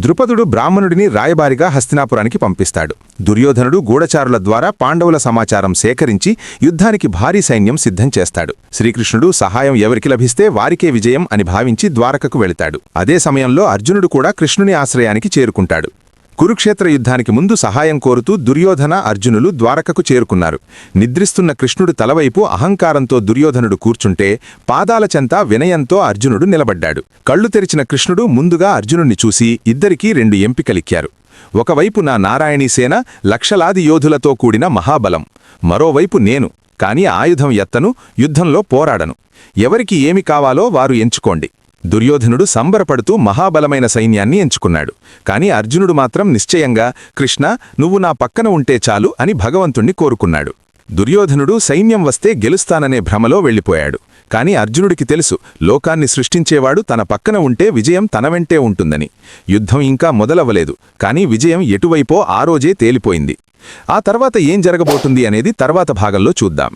ద్రుపదుడు బ్రాహ్మణుడిని రాయబారిగా హస్తినాపురానికి పంపిస్తాడు. దుర్యోధనుడు గూఢచారుల ద్వారా పాండవుల సమాచారం సేకరించి యుద్ధానికి భారీ సైన్యం సిద్ధం చేస్తాడు. శ్రీకృష్ణుడు సహాయం ఎవరికి లభిస్తే వారికే విజయం అని భావించి ద్వారకకు వెళతాడు. అదే సమయంలో అర్జునుడు కూడా కృష్ణుని ఆశ్రయానికి చేరుకుంటాడు. కురుక్షేత్ర యుద్ధానికి ముందు సహాయం కోరుతూ దుర్యోధన అర్జునులు ద్వారకకు చేరుకున్నారు. నిద్రిస్తున్న కృష్ణుడు తలవైపు అహంకారంతో దుర్యోధనుడు కూర్చుంటే పాదాల చెంత వినయంతో అర్జునుడు నిలబడ్డాడు. కళ్ళు తెరిచిన కృష్ణుడు ముందుగా అర్జునుణ్ణి చూసి ఇద్దరికీ 2 ఎంపికలిచ్చారు. ఒకవైపు నా నారాయణీసేన లక్షలాది యోధులతో కూడిన మహాబలం, మరోవైపు నేను, కాని ఆయుధం ఎత్తను, యుద్ధంలో పోరాడను. ఎవరికి ఏమి కావాలో వారు ఎంచుకోండి. దుర్యోధనుడు సంబరపడుతూ మహాబలమైన సైన్యాన్ని ఎంచుకున్నాడు. కాని అర్జునుడు మాత్రం నిశ్చయంగా కృష్ణ, నువ్వు నా పక్కన ఉంటే చాలు అని భగవంతుణ్ణి కోరుకున్నాడు. దుర్యోధనుడు సైన్యం వస్తే గెలుస్తాననే భ్రమలో వెళ్ళిపోయాడు. కాని అర్జునుడికి తెలుసు, లోకాన్ని సృష్టించేవాడు తన పక్కన ఉంటే విజయం తన వెంటే ఉంటుందని. యుద్ధం ఇంకా మొదలవ్వలేదు, కాని విజయం ఎటువైపో ఆ రోజే తేలిపోయింది. ఆ తర్వాత ఏం జరగబోతుంది అనేది తర్వాత భాగంలో చూద్దాం.